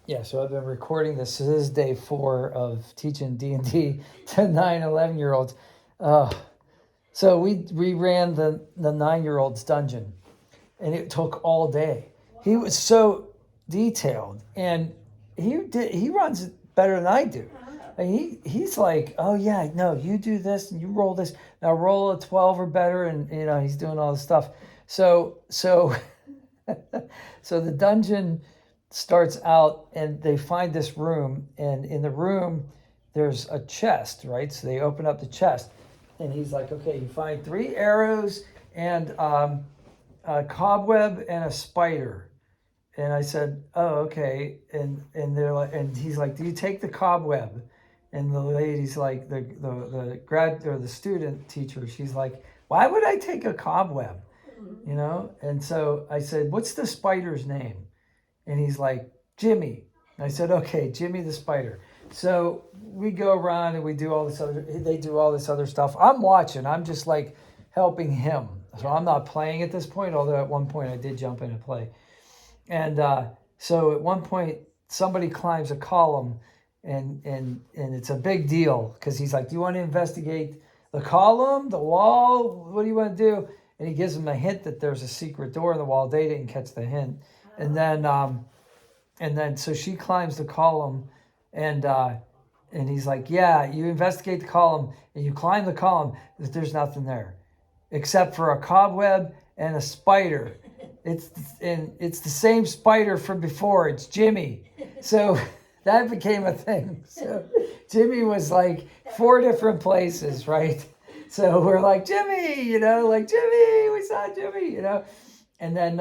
Yeah, so I've been recording this. So this is day 4 of teaching D&D to 9, 11-year-olds. So we ran the 9-year-old's dungeon, and it took all day. He was so detailed, and he runs it better than I do. And he's like, oh yeah, no, you do this and you roll this. Now roll a 12 or better, and he's doing all this stuff. So so the dungeon starts out, and they find this room, and in the room there's a chest, right? So they open up the chest, and he's like, okay, you find 3 arrows and a cobweb and a spider. And I said, oh, okay. And they're like, and he's like, do you take the cobweb? And the lady's like, the grad or the student teacher, she's like, why would I take a cobweb? And so I said, what's the spider's name? And he's like, Jimmy. And I said, okay, Jimmy the spider. So we go around and they do all this other stuff. I'm watching, I'm just like helping him. So I'm not playing at this point, although at one point I did jump in and play. And so at one point, somebody climbs a column, and it's a big deal, because he's like, do you want to investigate the column, the wall? What do you want to do? And he gives them a hint that there's a secret door in the wall. They didn't catch the hint. And then so she climbs the column, and he's like, yeah, you investigate the column, and you climb the column, but there's nothing there except for a cobweb and a spider. It's the same spider from before. It's Jimmy. So that became a thing. So Jimmy was like 4 different places, right? So we're like, Jimmy, like, Jimmy, we saw Jimmy, And then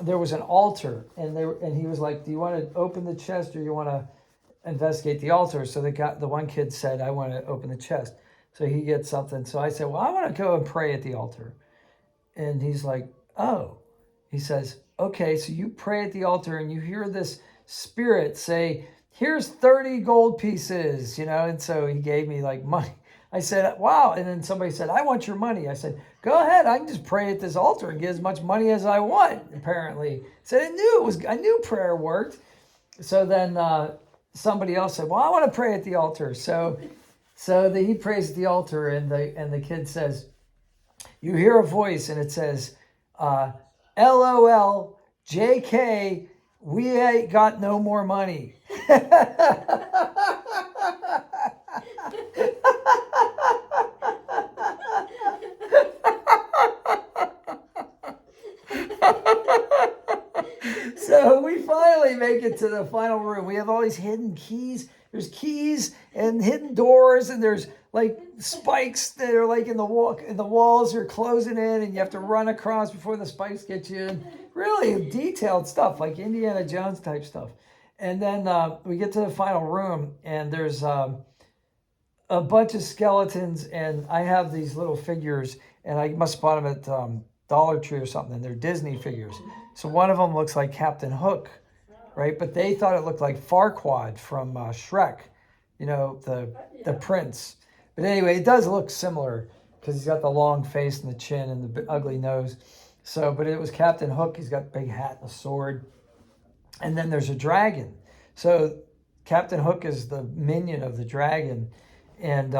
there was an altar, and he was like, do you want to open the chest, or you want to investigate the altar? So the one kid said, I want to open the chest. So he gets something. So I said, well, I want to go and pray at the altar. And he's like, oh. He says, okay, so you pray at the altar, and you hear this spirit say, here's 30 gold pieces, and so he gave me like money. I said, wow. And then somebody said, I want your money. I said, go ahead, I can just pray at this altar and get as much money as I want, apparently. I said, I knew prayer worked. So then somebody else said, well, I want to pray at the altar. So he prays at the altar, and the kid says, you hear a voice, and it says, LOL, JK, we ain't got no more money. So we finally make it to the final room. We have all these hidden keys. There's keys and hidden doors, and there's like spikes that are like in the walls you're closing in, and you have to run across before the spikes get you in. Really detailed stuff, like Indiana Jones type stuff. And then we get to the final room, and there's a bunch of skeletons, and I have these little figures, and I must spot them at Dollar Tree or something, and they're Disney figures. So one of them looks like Captain Hook, right? But they thought it looked like Farquaad from Shrek, the prince. But anyway, it does look similar, because he's got the long face and the chin and the ugly nose. So, but it was Captain Hook. He's got a big hat and a sword. And then there's a dragon. So Captain Hook is the minion of the dragon. And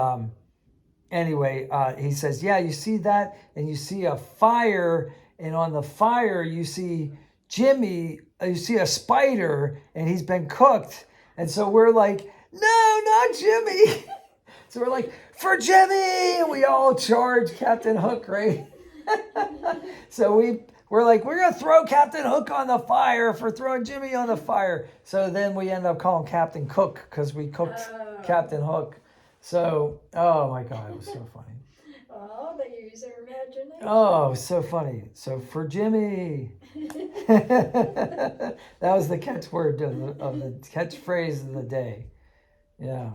anyway, he says, yeah, you see that? And you see a fire, and on the fire you see Jimmy, you see a spider, and he's been cooked. And so we're like, no, not Jimmy. So we're like, for Jimmy! And we all charge Captain Hook, right? So we're like, we're going to throw Captain Hook on the fire for throwing Jimmy on the fire. So then we end up calling Captain Cook, because we cooked Captain Hook. So, oh my God, it was so funny. Oh, they use their imagination. Oh, it was so funny. So for Jimmy. That was the catchword of the catchphrase of the day. Yeah.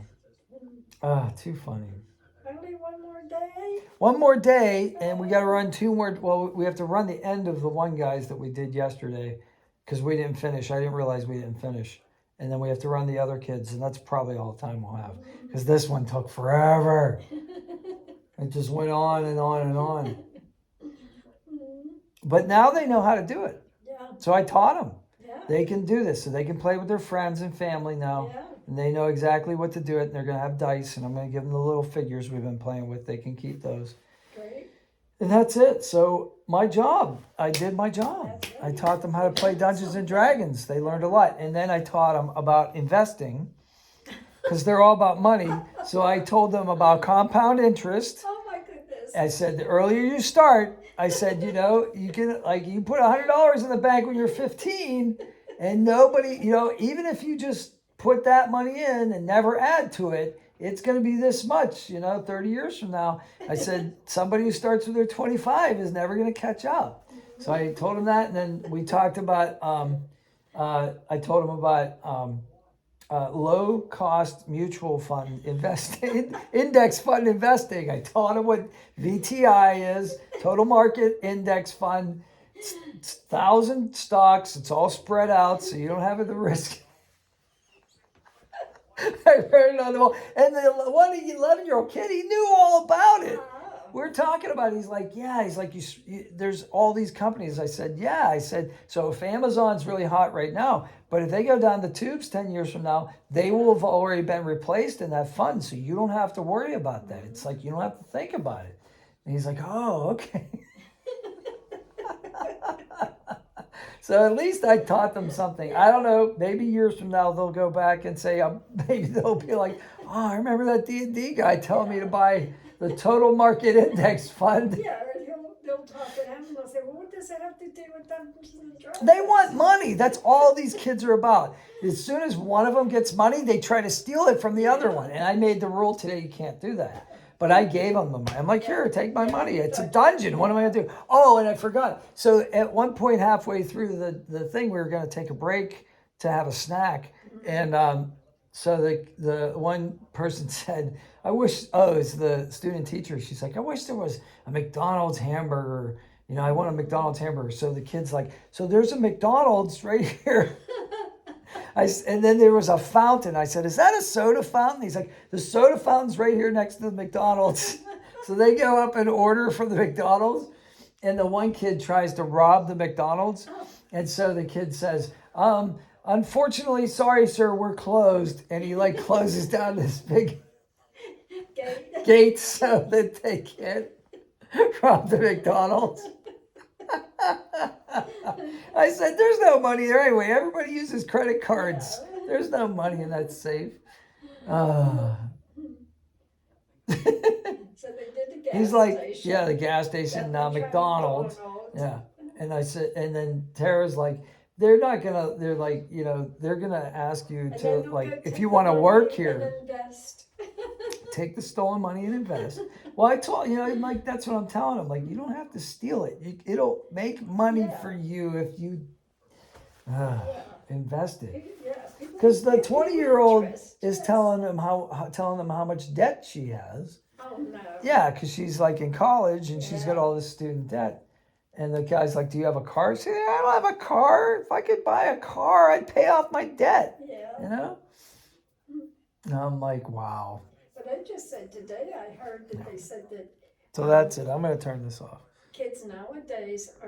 Too funny. Only one more day? One more day, and we got to run 2 more. Well, we have to run the end of the one guys that we did yesterday, because we didn't finish. I didn't realize we didn't finish. And then we have to run the other kids, and that's probably all the time we'll have, because this one took forever. It just went on and on and on. But now they know how to do it. Yeah. So I taught them. Yeah. They can do this, so they can play with their friends and family now. Yeah. And they know exactly what to do it, and they're going to have dice, and I'm going to give them the little figures we've been playing with. They can keep those. Great. And that's it. So my job, I did my job. That's I right. taught them how to play Dungeons and Dragons. They learned a lot. And then I taught them about investing because they're all about money. So I told them about compound interest. Oh my goodness. I said, the earlier you start, I said, you know, you can you put $100 in the bank when you're 15 and nobody, you know, even if you just put that money in and never add to it, it's going to be this much, you know, 30 years from now. I said, somebody who starts with their 25 is never going to catch up. So I told him that. And then we talked about, I told him about low cost mutual fund investing, index fund investing. I taught him what VTI is, total market index fund. It's 1,000 stocks. It's all spread out, so you don't have the risk. I read it on the wall. And the 11-year-old kid, he knew all about it. We're talking about it. He's like, yeah. He's like, there's all these companies. I said, yeah. I said, so if Amazon's really hot right now, but if they go down the tubes 10 years from now, they will have already been replaced in that fund. So you don't have to worry about that. It's like, you don't have to think about it. And he's like, oh, okay. So at least I taught them something. I don't know. Maybe years from now they'll go back and say, maybe they'll be like, oh, I remember that D&D guy telling me to buy the total market index fund. Yeah, and they'll talk to him and they'll say, well, what does that have to do with Dungeons and Dragons? They want money. That's all these kids are about. As soon as one of them gets money, they try to steal it from the other one. And I made the rule today, you can't do that. But I gave them the money. I'm like, here, take my money. It's a dungeon. What am I going to do? Oh, and I forgot. So at one point halfway through the thing, we were going to take a break to have a snack. And so the one person said, I wish, it's the student teacher. She's like, I wish there was a McDonald's hamburger. You know, I want a McDonald's hamburger. So the kid's like, so there's a McDonald's right here. And then there was a fountain. I said, is that a soda fountain? He's like, the soda fountain's right here next to the McDonald's. So they go up and order from the McDonald's. And the one kid tries to rob the McDonald's. And so the kid says, unfortunately, sorry, sir, we're closed. And he closes down this big gate so that they can't rob the McDonald's. I said, there's no money there anyway. Everybody uses credit cards. There's no money in that safe. So they did the gas He's like, station. yeah, the gas station, now McDonald's. Yeah. And I said, and then Tara's like, they're like, you know, they're going to ask you And to, then they'll like, go if take you the want to money work and here, invest. take the stolen money and invest. Well, I told, you know, like, that's what I'm telling them. Like, you don't have to steal it. It'll make money for you if you invest it. Yeah, Because the people 20-year-old interest, is yes. telling them how much debt she has. Oh no. Yeah, because she's like in college and she's got all this student debt. And the guy's like, do you have a car? She said, I don't have a car. If I could buy a car, I'd pay off my debt. Yeah. You know? And I'm like, wow. But I just said today, I heard that they said that So that's it. I'm going to turn this off. kids nowadays are